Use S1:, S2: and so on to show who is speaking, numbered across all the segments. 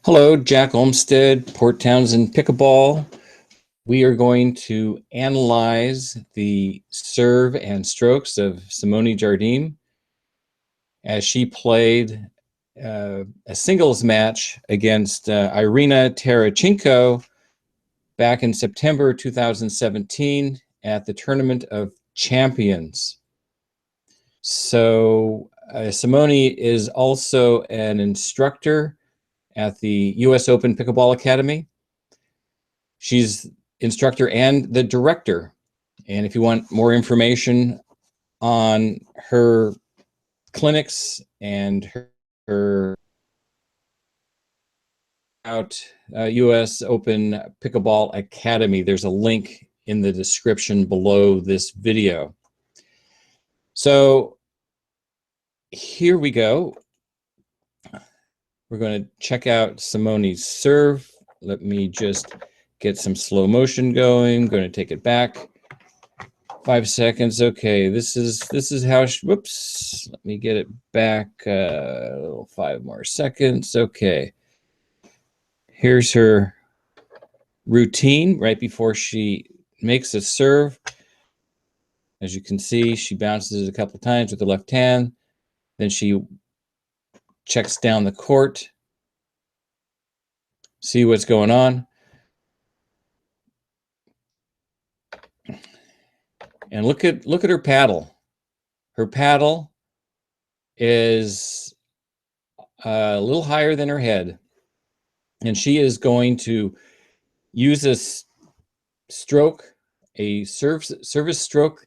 S1: Hello, Jack Olmsted, Port Townsend Pickleball. We are going to analyze the serve and strokes of Simone Jardim as she played a singles match against Irina Tereschenko back in September 2017 at the Tournament of Champions. So Simone is also an instructor at the U.S. Open Pickleball Academy. She's instructor and the director. And if you want more information on her clinics and her out U.S. Open Pickleball Academy, there's a link in the description below this video. So here we go. We're going to check out Simone's serve. Let me just get some slow motion going. I'm going to take it back 5 seconds. Okay, this is how whoops, let me get it back a little 5 more seconds. Okay, here's her routine right before she makes a serve. As you can see, she bounces it a couple times with the left hand, then she checks down the court, see what's going on. And look at her paddle. Her paddle is a little higher than her head, and she is going to use this stroke, a service stroke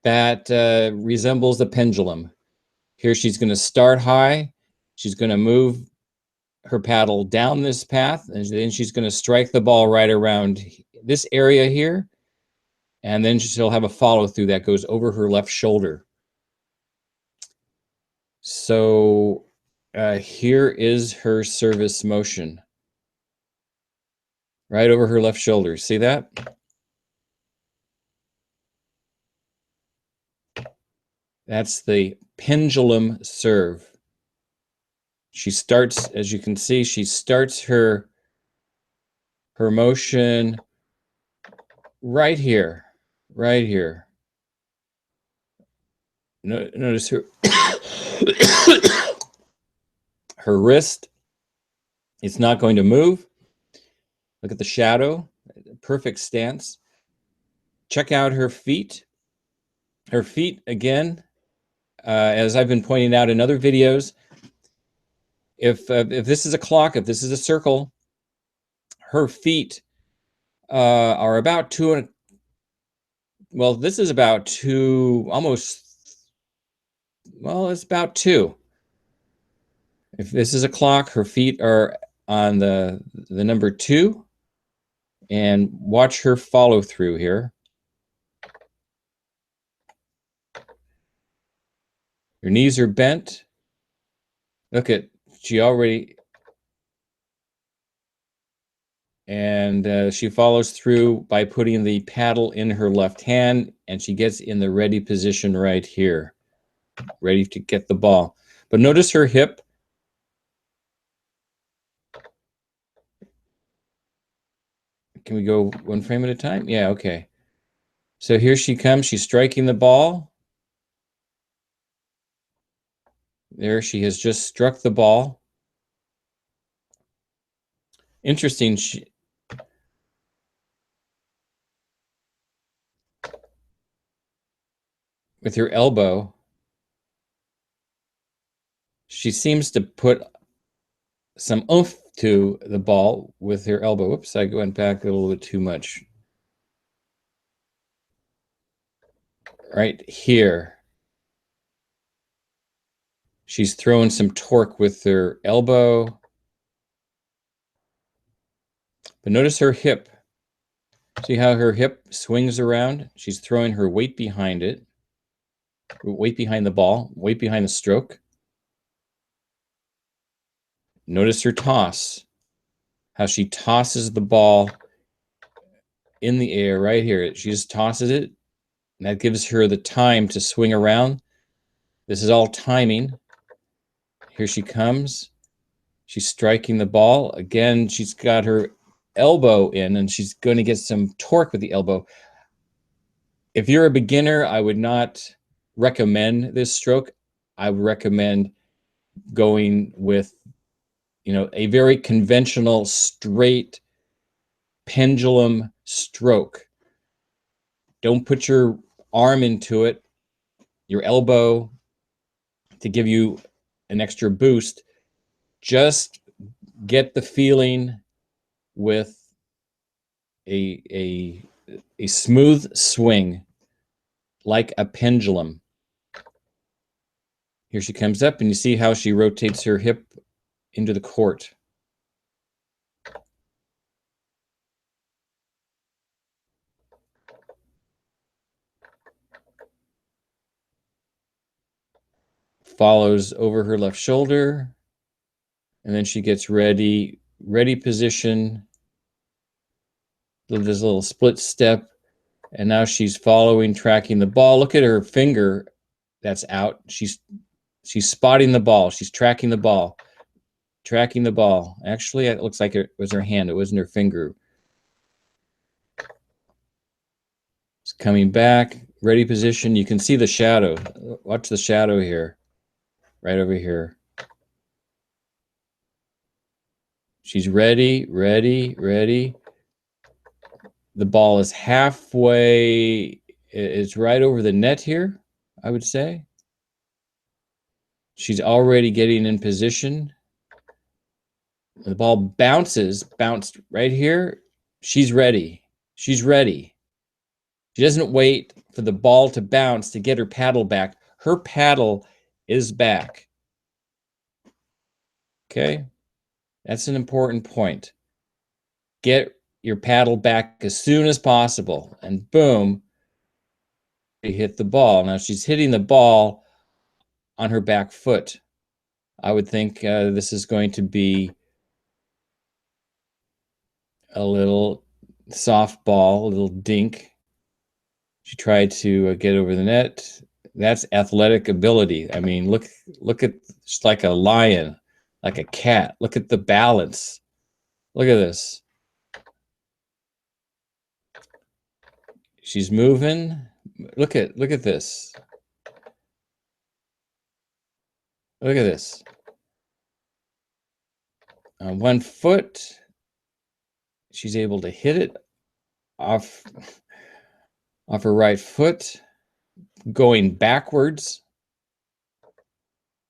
S1: that resembles a pendulum. Here she's going to start high. She's going to move her paddle down this path, and then she's going to strike the ball right around this area here, and then she'll have a follow through that goes over her left shoulder. So here is her service motion. Right over her left shoulder. See that? That's the pendulum serve. She starts, as you can see, she starts her motion right here. Right here. Notice her her wrist. It's not going to move. Look at the shadow. Perfect stance. Check out her feet. Her feet, again, as I've been pointing out in other videos, if this is a clock, if this is a circle, her feet are about well, this is about two, almost, well, it's about 2. If this is a clock, her feet are on the number 2. And watch her follow through here. Her knees are bent. Look at, she already, and she follows through by putting the paddle in her left hand, and she gets in the ready position right here, ready to get the ball. But notice her hip. Can we go one frame at a time? Yeah, okay. So here she comes. She's striking the ball. There, she has just struck the ball. Interesting. With her elbow, she seems to put some oomph to the ball with her elbow. Whoops, I went back a little bit too much. Right here. She's throwing some torque with her elbow. But notice her hip. See how her hip swings around? She's throwing her weight behind it. Weight behind the ball, weight behind the stroke. Notice her toss. How she tosses the ball in the air right here. She just tosses it. And that gives her the time to swing around. This is all timing. Here she comes. She's striking the ball. Again, she's got her elbow in, and she's going to get some torque with the elbow. If you're a beginner, I would not recommend this stroke. I would recommend going with, a very conventional straight pendulum stroke. Don't put your arm into it, your elbow, to give you an extra boost. Just get the feeling with a smooth swing like a pendulum. Here she comes up, and you see how she rotates her hip into the court. Follows over her left shoulder, and then she gets ready position. This little split step, and now she's following, tracking the ball. Look at her finger that's out. She's spotting the ball. She's tracking the ball. Tracking the ball. Actually, it looks like it was her hand. It wasn't her finger. It's coming back. Ready position. You can see the shadow. Watch the shadow here. Right over here. She's ready. The ball is halfway. It's right over the net here, I would say. She's already getting in position. The ball bounced right here. She's ready. She doesn't wait for the ball to bounce to get her paddle back. Her paddle is back. Okay? That's an important point. Get your paddle back as soon as possible. And boom, she hit the ball. Now she's hitting the ball on her back foot. I would think this is going to be a little softball, a little dink. She tried to get over the net. That's athletic ability. I mean, look at, it's like a lion, like a cat. Look at the balance. Look at this. She's moving. Look at this. Look at this. On one foot, she's able to hit it off her right foot, going backwards.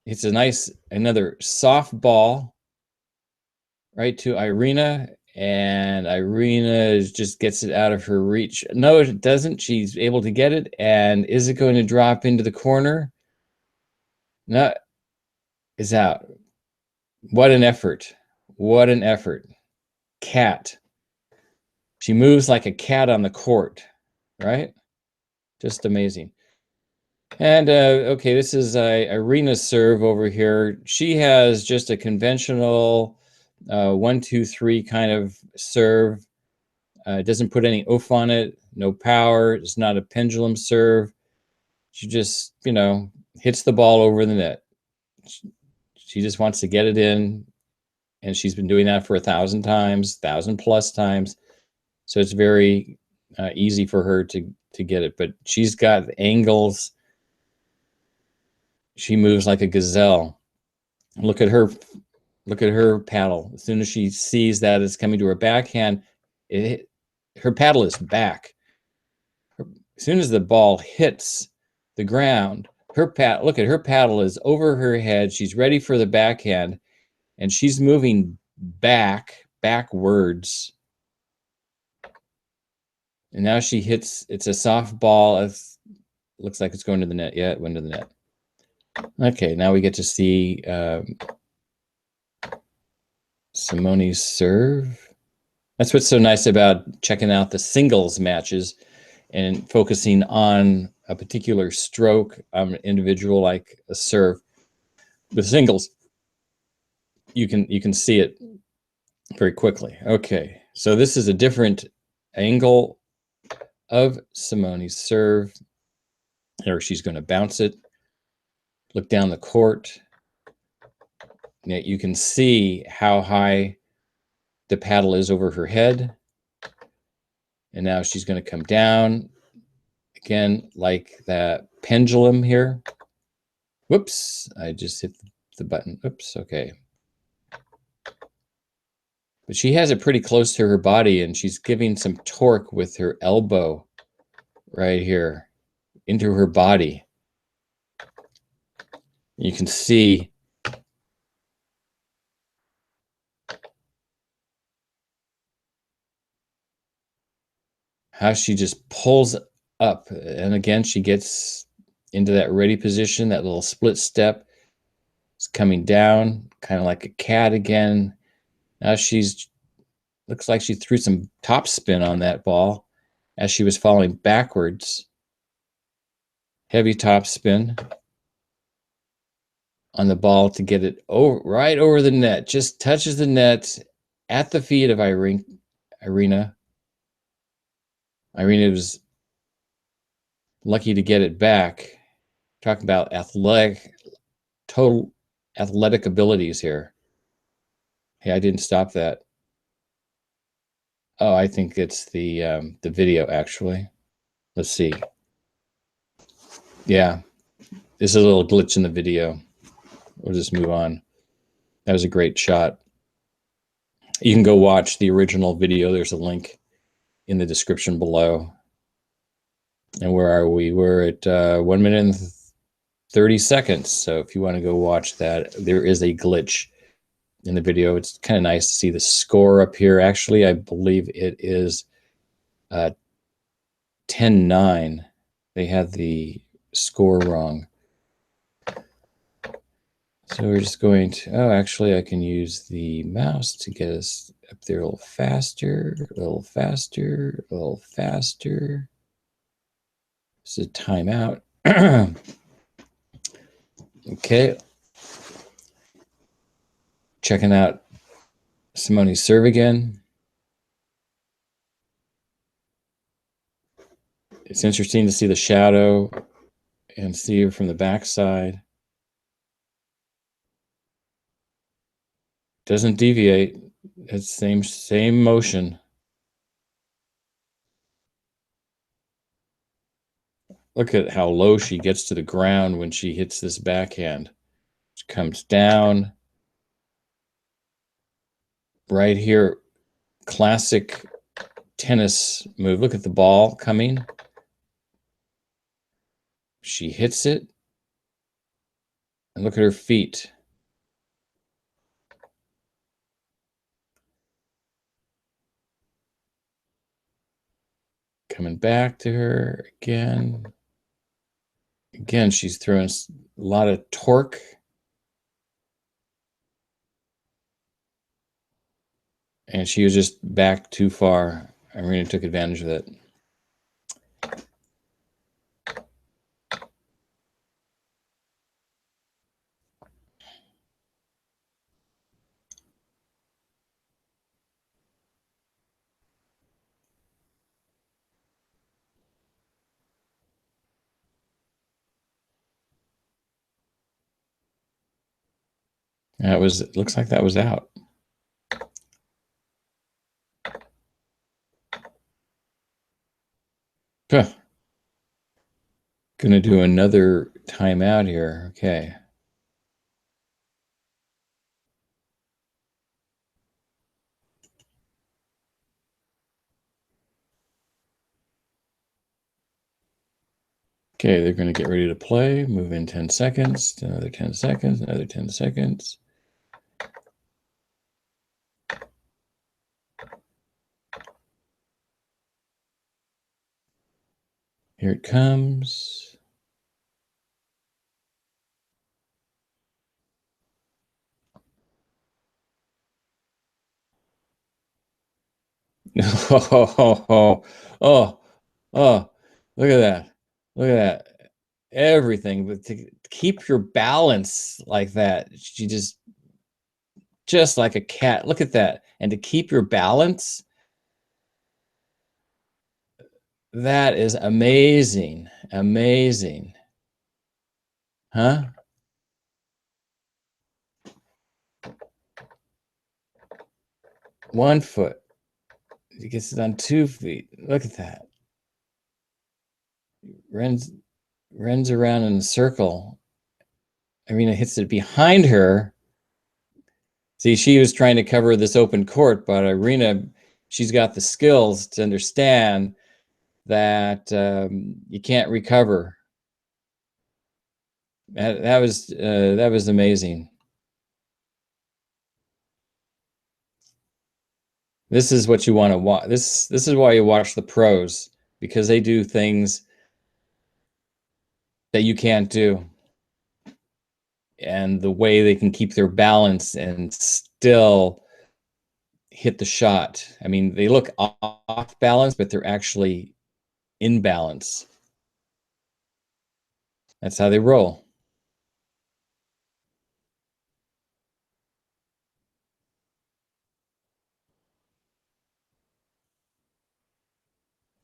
S1: It's another soft ball right to Irina, and Irina just gets it out of her reach. No, it doesn't. She's able to get it, and is it going to drop into the corner? No, it's out. What an effort. What an effort. Cat. She moves like a cat on the court, right? Just amazing. And okay, this is Irina's serve over here. She has just a conventional 1-2-3 kind of serve. It doesn't put any oomph on it, no power. It's not a pendulum serve. She just, hits the ball over the net. She just wants to get it in, and she's been doing that for 1,000 times, 1,000+ times. So it's very easy for her to get it. But she's got angles. She moves like a gazelle. Look at her paddle. As soon as she sees that it's coming to her backhand, her paddle is back. As soon as the ball hits the ground, look at her paddle is over her head. She's ready for the backhand, and she's moving backwards. And now she hits. It's a soft ball. Looks like it's going to the net. Yeah, it went to the net. Okay, now we get to see Simone's serve. That's what's so nice about checking out the singles matches and focusing on a particular stroke, individual, like a serve. With singles, you can see it very quickly. Okay, so this is a different angle of Simone's serve. Here she's going to bounce it. Look down the court. Now you can see how high the paddle is over her head. And now she's going to come down again, like that pendulum here. Whoops, I just hit the button. Oops, okay. But she has it pretty close to her body, and she's giving some torque with her elbow right here into her body. You can see how she just pulls up. And again, she gets into that ready position, that little split step. It's coming down, kind of like a cat again. Now looks like she threw some top spin on that ball as she was falling backwards. Heavy top spin on the ball to get it right over the net. Just touches the net at the feet of Irina. Irina was lucky to get it back. Talking about total athletic abilities here. Hey, I didn't stop that. Oh, I think it's the video, actually. Let's see. Yeah, there's a little glitch in the video. We'll just move on. That was a great shot. You can go watch the original video. There's a link in the description below. And where are we? We're at 1 minute and 30 seconds. So if you want to go watch that, there is a glitch in the video. It's kind of nice to see the score up here. Actually, I believe it is 10-9. They had the score wrong. So we're just going to, oh, actually I can use the mouse to get us up there a little faster, a little faster, a little faster. This is a timeout. Okay. Checking out Simone's serve again. It's interesting to see the shadow and see her from the backside. Doesn't deviate. It's same motion. Look at how low she gets to the ground when she hits this backhand. She comes down. Right here, classic tennis move. Look at the ball coming. She hits it. And look at her feet. Coming back to her again. Again, she's throwing a lot of torque. And she was just back too far. Irina took advantage of it. It looks like that was out. Huh. Gonna do another timeout here. Okay. Okay, they're going to get ready to play. Move in 10 seconds, another 10 seconds, another 10 seconds. Here it comes. Oh, oh, oh, look at that. Look at that. Everything. But to keep your balance like that, she just like a cat. Look at that. And to keep your balance, that is amazing. Amazing. Huh? 1 foot. He gets it on 2 feet. Look at that. Runs around in a circle. Irina hits it behind her. See, she was trying to cover this open court, but Irina, she's got the skills to understand that you can't recover. That was amazing. This is what you want to watch. This is why you watch the pros, because they do things that you can't do, and the way they can keep their balance and still hit the shot. I mean, they look off balance, but they're actually in balance. That's how they roll.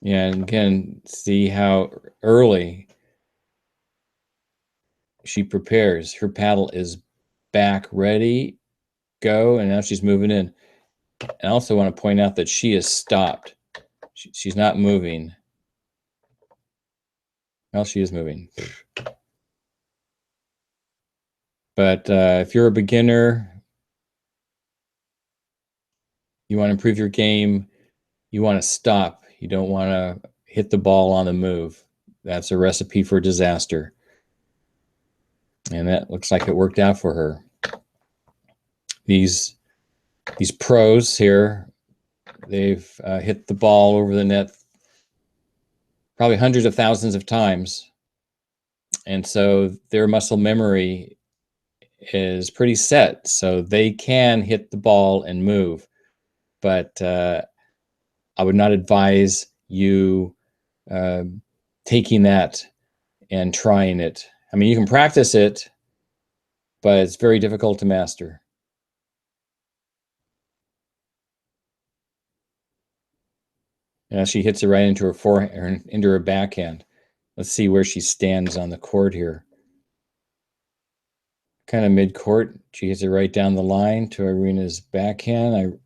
S1: Yeah, and again, see how early she prepares. Her paddle is back, ready, go, and now she's moving in. And I also want to point out that she is stopped. She's not moving. Well, she is moving. But if you're a beginner, you want to improve your game, you want to stop. You don't want to hit the ball on the move. That's a recipe for disaster. And that looks like it worked out for her. These pros here, they've hit the ball over the net probably hundreds of thousands of times. And so their muscle memory is pretty set. So they can hit the ball and move. But I would not advise you taking that and trying it. I mean, you can practice it, but it's very difficult to master. Yeah, she hits it right into her forehand, into her backhand. Let's see where she stands on the court here. Kind of mid-court. She hits it right down the line to Irina's backhand.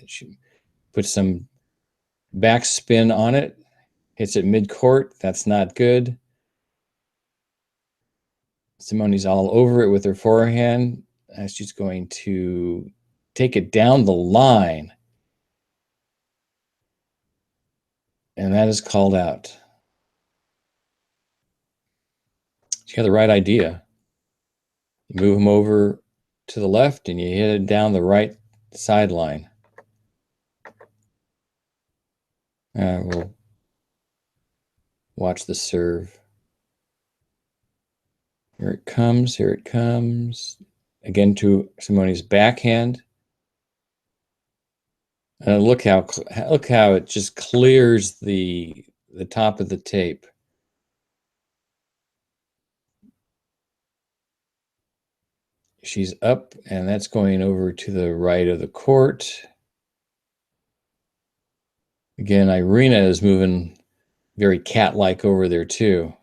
S1: She puts some backspin on it. Hits it mid-court. That's not good. Simone's all over it with her forehand. She's going to take it down the line. And that is called out. She had the right idea. You move them over to the left and you hit it down the right sideline. We'll watch the serve. Here it comes, here it comes. Again to Simone's backhand. Look how it just clears the top of the tape. She's up, and that's going over to the right of the court. Again, Irina is moving very cat-like over there too.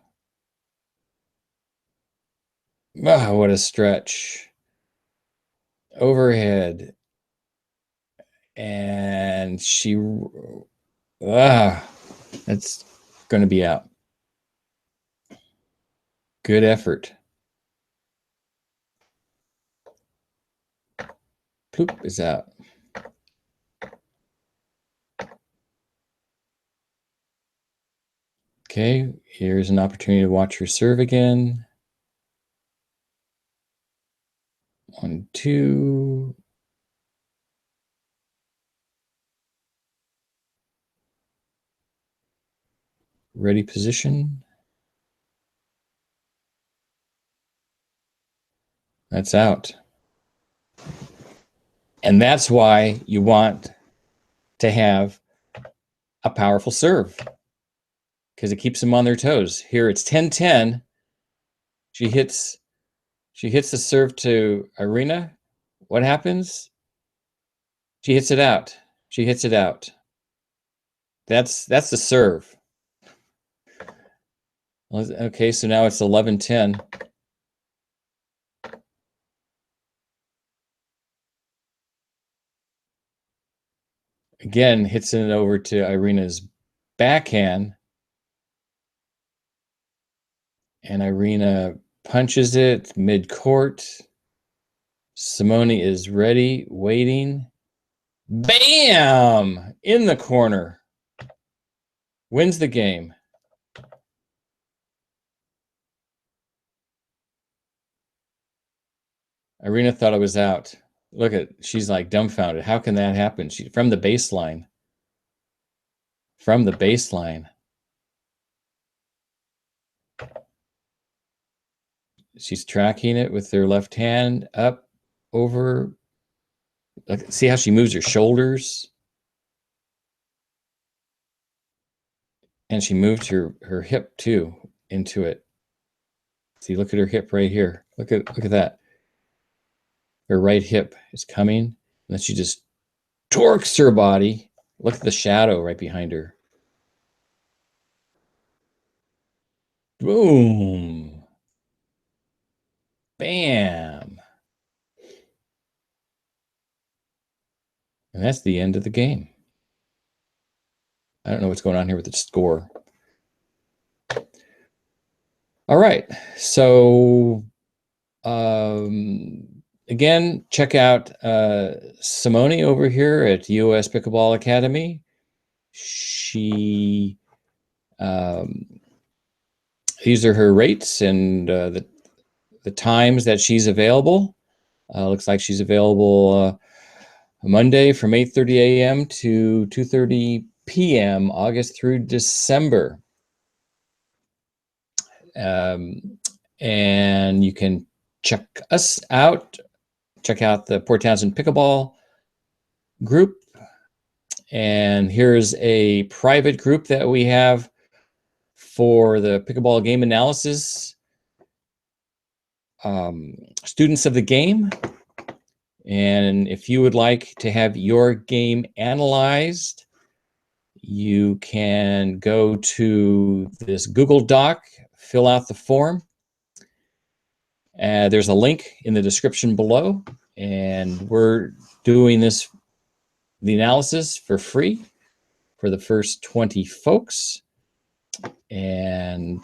S1: Ah, what a stretch. Overhead. And she, that's going to be out. Good effort. Poop is out. Okay, here's an opportunity to watch her serve again. 1, 2. Ready position. That's out. And that's why you want to have a powerful serve, because it keeps them on their toes. Here it's 10-10. She hits the serve to Irina. What happens? She hits it out. She hits it out. That's the serve. Okay, so now it's 11-10. Again, hits it over to Irina's backhand. And Irina punches it mid-court. Simone is ready, waiting. Bam! In the corner. Wins the game. Irina thought it was out. Look at, she's like dumbfounded. How can that happen? She from the baseline. From the baseline. She's tracking it with her left hand up, over. Look, see how she moves her shoulders? And she moved her hip too into it. See, look at her hip right here. Look at that. Her right hip is coming, and then she just torques her body. Look at the shadow right behind her. Boom. Bam. And that's the end of the game. I don't know what's going on here with the score. All right. So again, check out Simone over here at US Pickleball Academy. She these are her rates and the times that she's available. Looks like she's available Monday from 8:30 a.m. to 2:30 p.m. August through December. And you can check us out. Check out the Port Townsend Pickleball group. And here's a private group that we have for the pickleball game analysis students of the game. And if you would like to have your game analyzed, you can go to this Google Doc, fill out the form. There's a link in the description below, and we're doing the analysis for free for the first 20 folks. And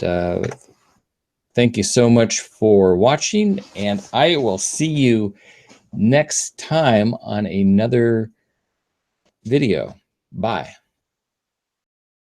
S1: thank you so much for watching, and I will see you next time on another video. Bye.